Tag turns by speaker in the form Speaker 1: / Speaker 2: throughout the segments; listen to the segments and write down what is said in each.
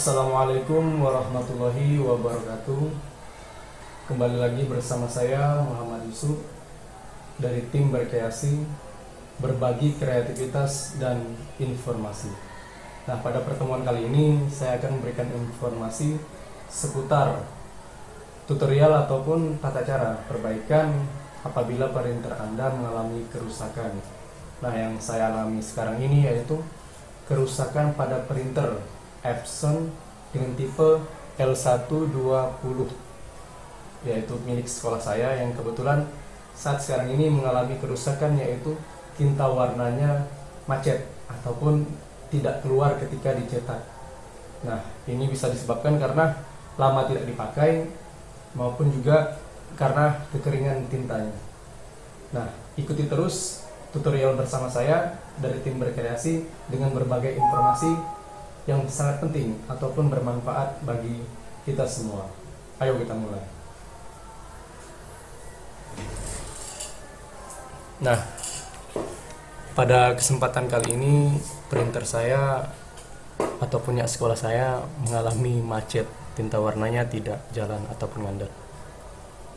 Speaker 1: Assalamualaikum warahmatullahi wabarakatuh. Kembali lagi bersama saya Muhammad Yusuf dari tim Berkreasi, berbagi kreativitas dan informasi. Nah, pada pertemuan kali ini saya akan memberikan informasi seputar tutorial ataupun tata cara perbaikan apabila printer Anda mengalami kerusakan. Nah, yang saya alami sekarang ini yaitu kerusakan pada printer Epson dengan tipe L120, yaitu milik sekolah saya yang kebetulan saat sekarang ini mengalami kerusakan, yaitu tinta warnanya macet ataupun tidak keluar ketika dicetak. Nah, ini bisa disebabkan karena lama tidak dipakai maupun juga karena kekeringan tintanya. Nah, ikuti terus tutorial bersama saya dari tim Berkreasi dengan berbagai informasi yang sangat penting ataupun bermanfaat bagi kita semua. Ayo kita mulai. Nah, pada kesempatan kali ini printer saya atau punya sekolah saya mengalami macet, tinta warnanya tidak jalan ataupun ngandel.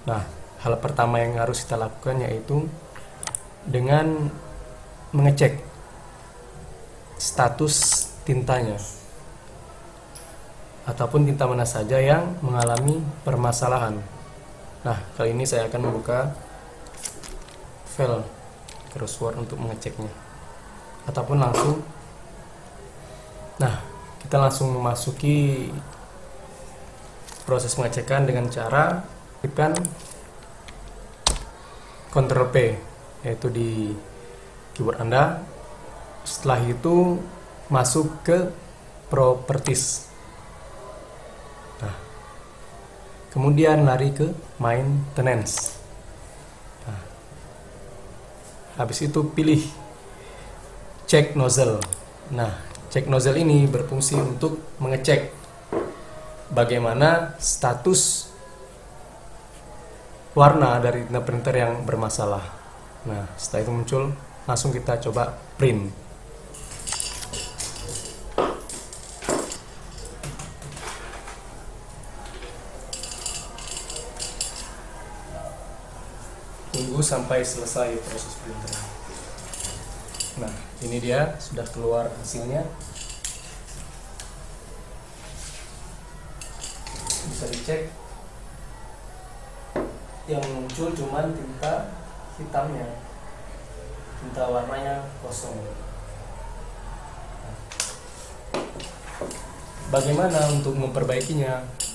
Speaker 1: Nah, hal pertama yang harus kita lakukan yaitu dengan mengecek status tintanya ataupun tinta mana saja yang mengalami permasalahan. Nah, kali ini saya akan membuka file crossword untuk mengeceknya ataupun langsung. Nah, kita langsung memasuki proses pengecekan dengan cara tekan Ctrl P, yaitu di keyboard Anda. Setelah itu masuk ke properties. Nah, kemudian lari ke maintenance. Nah, habis itu pilih check nozzle. Nah, check nozzle ini berfungsi untuk mengecek bagaimana status warna dari tinta printer yang bermasalah. Nah, setelah itu muncul, langsung kita coba print. Tunggu sampai selesai proses printer. Nah, ini dia sudah keluar hasilnya. Bisa dicek. Yang muncul cuman tinta hitamnya, tinta warnanya kosong. Nah, bagaimana untuk memperbaikinya?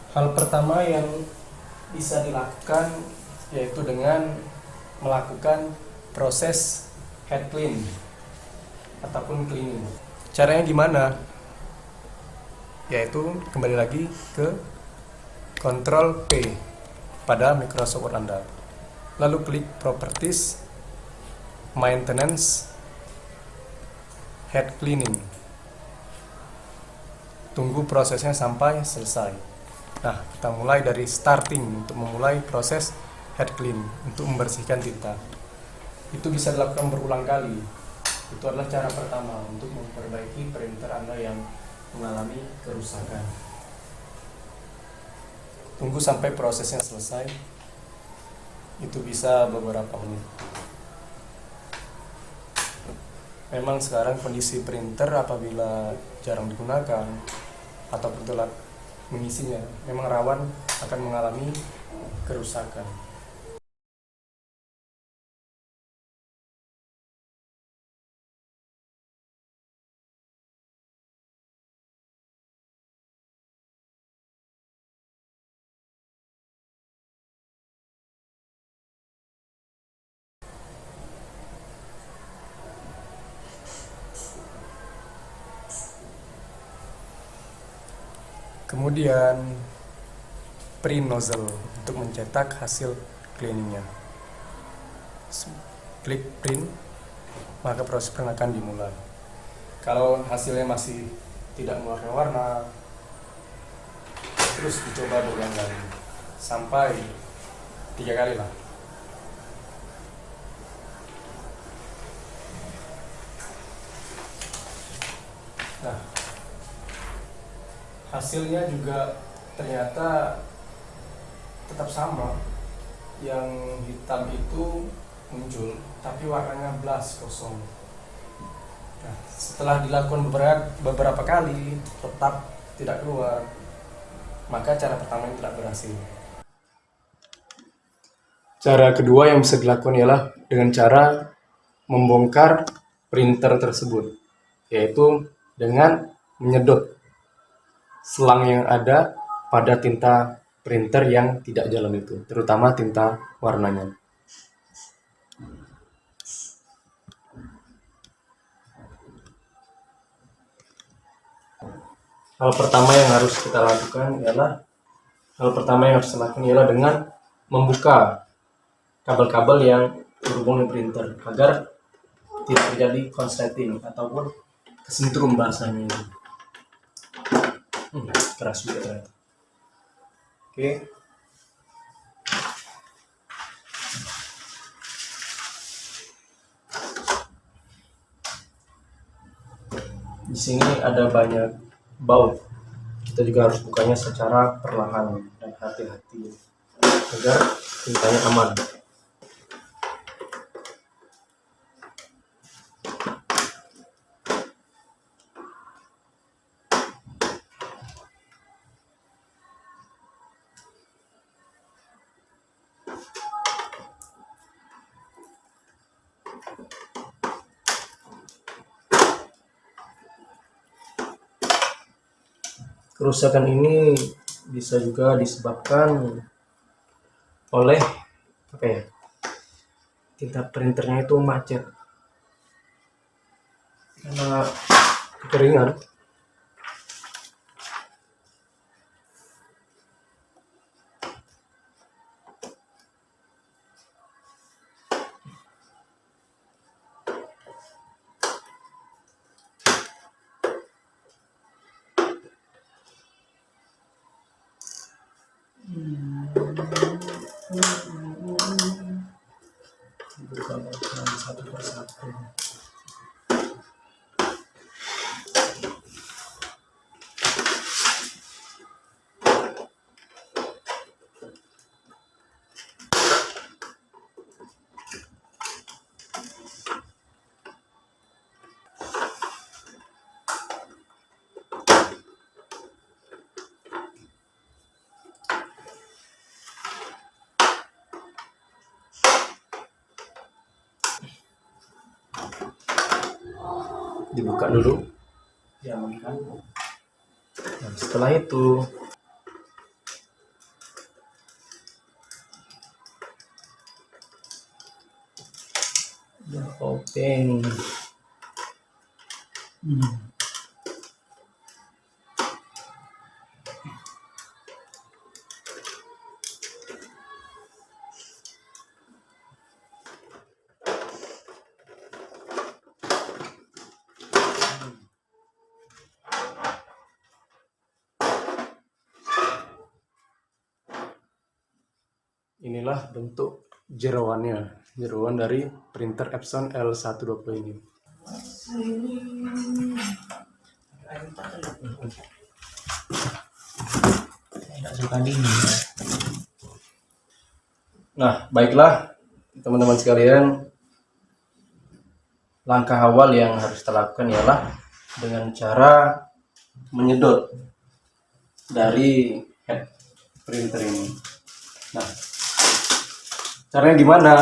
Speaker 1: Hal pertama yang bisa dilakukan yaitu dengan melakukan proses head clean ataupun cleaning. Caranya gimana? Yaitu kembali lagi ke Ctrl P pada Microsoft Word Anda. Lalu klik Properties, Maintenance, Head Cleaning. Tunggu prosesnya sampai selesai. Nah, kita mulai dari starting untuk memulai proses head clean untuk membersihkan tinta. Itu bisa dilakukan berulang kali. Itu adalah cara pertama untuk memperbaiki printer Anda yang mengalami kerusakan. Tunggu sampai prosesnya selesai. Itu bisa beberapa menit. Memang sekarang kondisi printer apabila jarang digunakan ataupun telat mengisinya memang rawan akan mengalami kerusakan. Kemudian print nozzle untuk mencetak hasil cleaningnya. Klik print, maka proses print akan dimulai. Kalau hasilnya masih tidak mengeluarkan warna, terus dicoba berulang kali sampai 3 kali lah. Nah, hasilnya juga ternyata tetap sama. Yang hitam itu muncul, tapi warnanya blas kosong. Nah, setelah dilakukan beberapa kali tetap tidak keluar, maka cara pertama ini tidak berhasil. Cara kedua yang bisa dilakukan ialah dengan cara membongkar printer tersebut, yaitu dengan menyedot selang yang ada pada tinta printer yang tidak jalan itu, terutama tinta warnanya. Hal pertama yang harus kita lakukan ialah dengan membuka kabel-kabel yang berhubung dengan printer agar tidak terjadi konsleting ataupun kesentrum bahasanya itu. Keras juga ternyata. Oke. Di sini ada banyak baut. Kita juga harus bukanya secara perlahan dan hati-hati agar tintanya aman. Kerusakan ini bisa juga disebabkan oleh tinta printernya itu macet karena kekeringan. Satu persatu. Dibuka dulu, diamankan. Nah, setelah itu open. Inilah bentuk jeroannya, jeroan dari printer Epson L120 ini. Nah, baiklah teman-teman sekalian, langkah awal yang harus kita lakukan ialah dengan cara menyedot dari head printer ini. Nah, caranya gimana?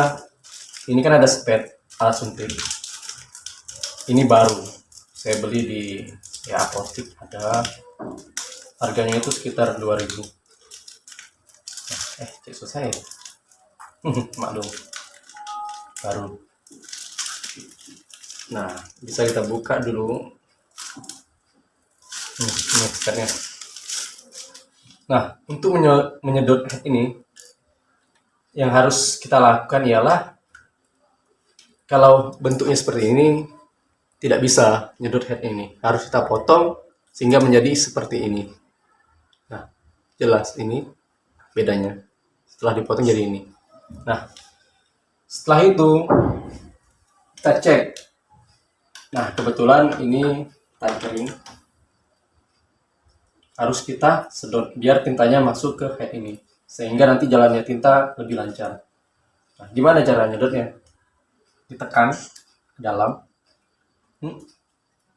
Speaker 1: Ini kan ada spet alat suntik. Ini baru, saya beli di apotik, ada harganya itu sekitar 2000. Cek susah ya. Maklum, baru. Nah, bisa kita buka dulu. Ini spetnya. Nah, untuk menyedot head ini, yang harus kita lakukan ialah kalau bentuknya seperti ini tidak bisa nyedot head ini, harus kita potong sehingga menjadi seperti ini. Nah, jelas ini bedanya setelah dipotong jadi ini. Nah, setelah itu kita cek. Nah, kebetulan ini tinta kering, harus kita sedot biar tintanya masuk ke head ini, sehingga nanti jalannya tinta lebih lancar. Nah, gimana cara nyedotnya? Ditekan ke dalam,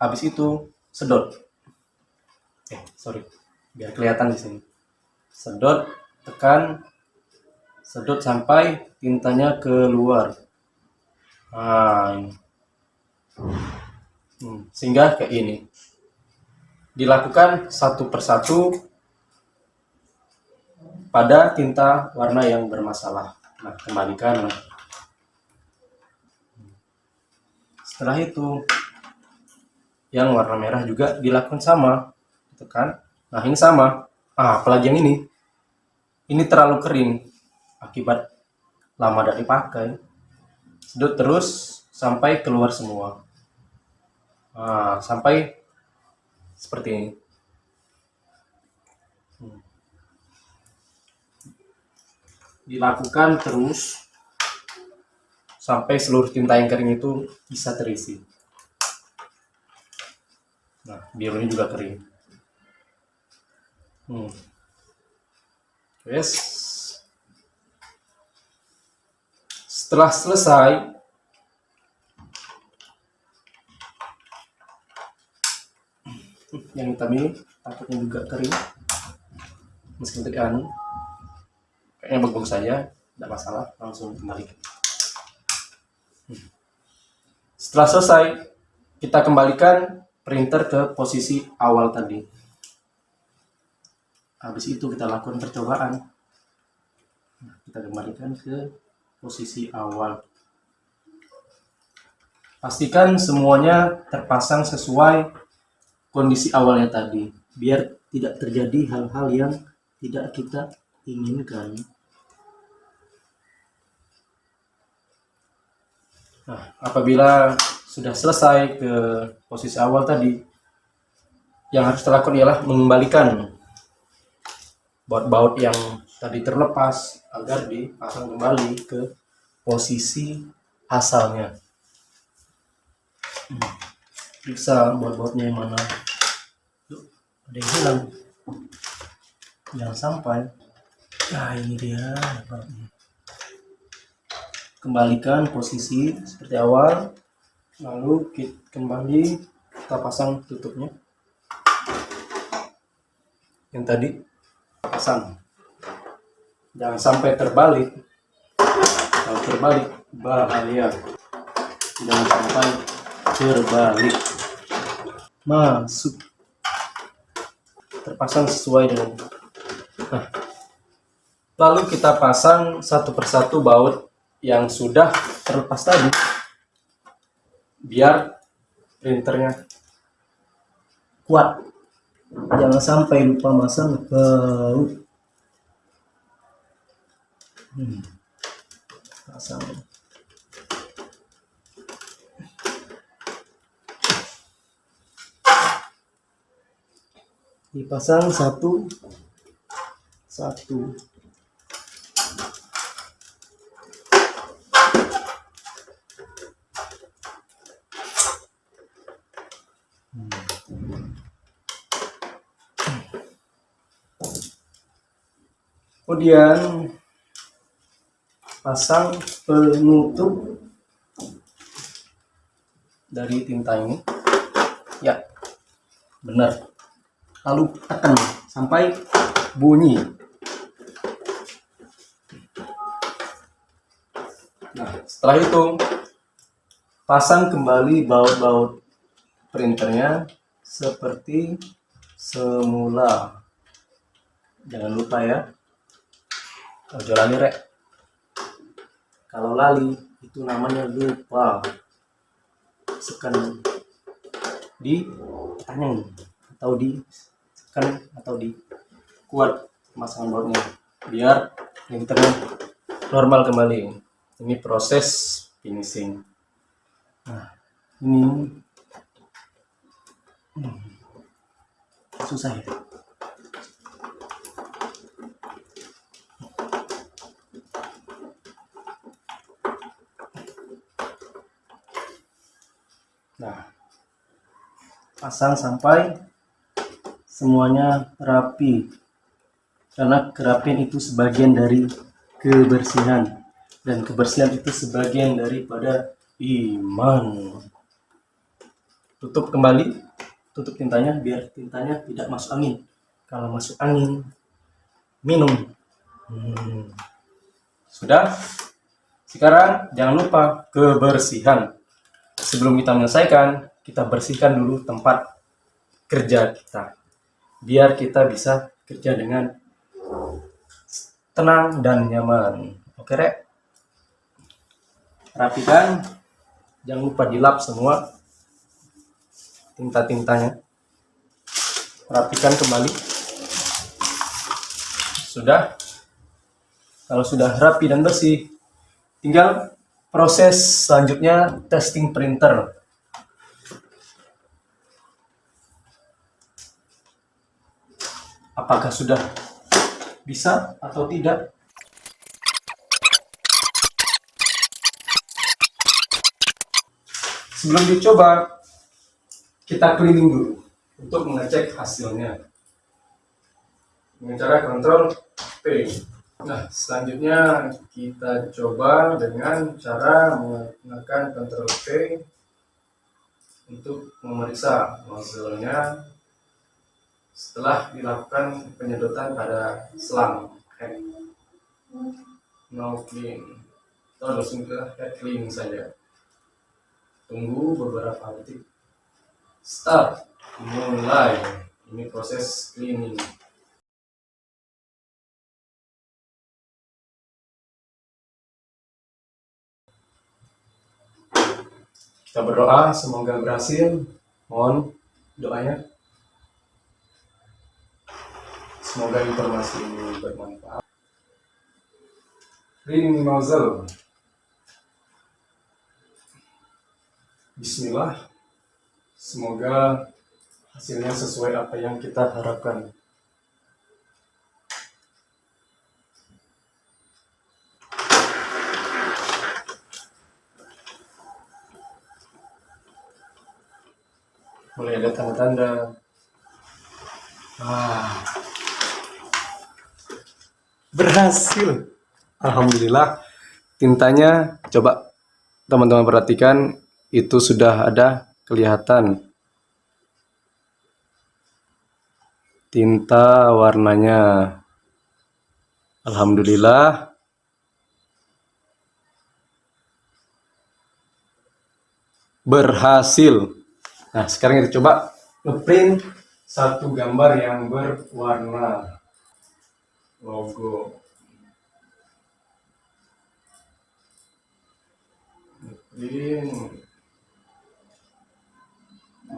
Speaker 1: habis itu sedot. Sorry, biar kelihatan di sini. Sedot, tekan, sedot sampai tintanya keluar. Nah, ini. Sehingga kayak ini. Dilakukan satu persatu pada tinta warna yang bermasalah. Nah, kembalikan. Setelah itu, yang warna merah juga dilakukan sama. Tekan. Nah, ini sama. Apalagi yang ini terlalu kering akibat lama tidak dipakai. Sedot terus sampai keluar semua. Sampai seperti ini. Dilakukan terus sampai seluruh tinta yang kering itu bisa terisi. Nah, birunya juga kering. Yes. Setelah selesai, yang hitam ini takutnya juga kering, meskipun tekan kayaknya bagus saja, tidak masalah, langsung kembalikan. Setelah selesai, kita kembalikan printer ke posisi awal tadi. Habis itu kita lakukan percobaan. Kita kembalikan ke posisi awal. Pastikan semuanya terpasang sesuai kondisi awalnya tadi, biar tidak terjadi hal-hal yang tidak kita inginkan. Nah, apabila sudah selesai ke posisi awal tadi, yang harus dilakukan ialah mengembalikan baut-baut yang tadi terlepas agar dipasang kembali ke posisi asalnya. Periksa baut-bautnya yang mana. Ada yang hilang. Jangan sampai. Nah, ini dia. Kembalikan posisi seperti awal. Lalu kita pasang tutupnya. Yang tadi pasang. Jangan sampai terbalik. Kalau terbalik bahaya. Jangan sampai terbalik. Masuk. Terpasang sesuai dengan. Nah, lalu kita pasang satu persatu baut yang sudah terlepas tadi, biar printernya kuat. Jangan sampai lupa masang baut. Pasang. Dipasang satu. Kemudian pasang penutup dari tinta ini. Ya, benar. Lalu tekan sampai bunyi. Nah, setelah itu pasang kembali baut-baut printernya seperti semula. Jangan lupa ya. Ojo lali rek. Kalau lali itu namanya lupa. Sekan di tangan atau di sekan atau di kuat pemasangan bautnya biar printernya normal kembali. Ini proses finishing. Nah, ini susah ya. Nah,
Speaker 2: pasang sampai semuanya rapi, karena kerapian itu sebagian dari kebersihan, dan kebersihan itu sebagian daripada iman. Tutup kembali, tutup tintanya biar tintanya tidak masuk angin. Kalau masuk angin, minum. Sudah. Sekarang jangan lupa kebersihan. Sebelum kita menyelesaikan, kita bersihkan dulu tempat kerja kita, biar kita bisa kerja dengan tenang dan nyaman. Oke, Rek? Rapikan, jangan lupa dilap semua tinta-tintanya. Rapikan kembali. Sudah. Kalau sudah rapi dan bersih, tinggal proses selanjutnya testing printer. Apakah sudah bisa atau tidak? Sebelum dicoba, kita cleaning dulu untuk mengecek hasilnya dengan cara Ctrl P. Nah, selanjutnya kita coba dengan cara menggunakan Ctrl P untuk memeriksa nozzle-nya setelah dilakukan penyedotan pada selang head. No clean. Atau langsung ke head clean saja. Tunggu beberapa detik. Start. Mulai. Ini proses cleaning. Kita berdoa semoga berhasil. Mohon doanya. Semoga informasi ini bermanfaat. Cleaning nozzle. Bismillah. Semoga hasilnya sesuai apa yang kita harapkan. Mulai ada tanda-tanda. Berhasil. Alhamdulillah. Tintanya, coba teman-teman perhatikan, itu sudah ada kelihatan tinta warnanya. Alhamdulillah. Berhasil. Nah, sekarang kita coba ngeprint satu gambar yang berwarna logo. Ngeprint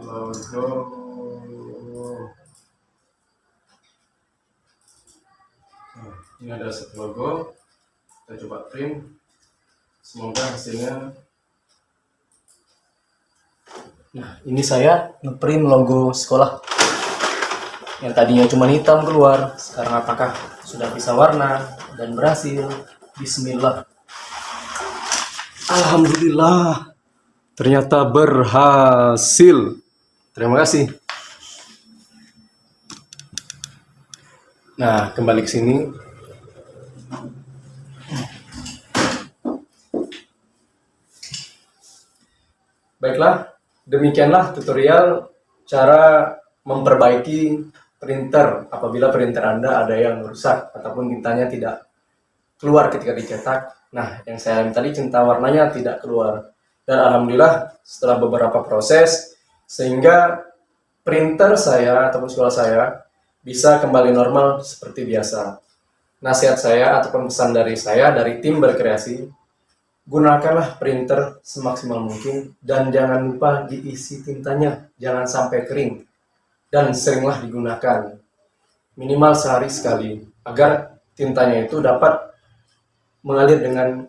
Speaker 2: logo. Nah, ini ada satu logo. Kita coba print. Semoga hasilnya. Nah, ini saya ngeprint logo sekolah yang tadinya cuma hitam keluar. Sekarang apakah sudah bisa warna dan berhasil? Bismillah. Alhamdulillah. Ternyata berhasil. Terima kasih. Nah, kembali ke sini. Baiklah. Demikianlah tutorial cara memperbaiki printer apabila printer Anda ada yang rusak ataupun tintanya tidak keluar ketika dicetak. Nah, yang saya alami tadi tinta warnanya tidak keluar. Dan alhamdulillah setelah beberapa proses sehingga printer saya ataupun sekolah saya bisa kembali normal seperti biasa. Nasihat saya ataupun pesan dari saya dari tim berkreasi, gunakanlah printer semaksimal mungkin dan jangan lupa diisi tintanya, jangan sampai kering, dan seringlah digunakan minimal sehari sekali agar tintanya itu dapat mengalir dengan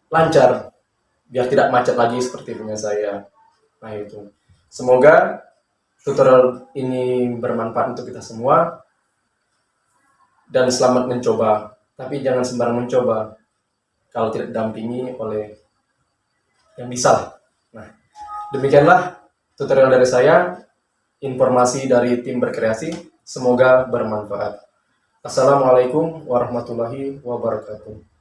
Speaker 2: lancar biar tidak macet lagi seperti punya saya. Nah, itu semoga tutorial ini bermanfaat untuk kita semua dan selamat mencoba, tapi jangan sembarang mencoba kalau tidak didampingi oleh yang bisa. Nah, demikianlah tutorial dari saya, informasi dari tim berkreasi, semoga bermanfaat. Assalamualaikum warahmatullahi wabarakatuh.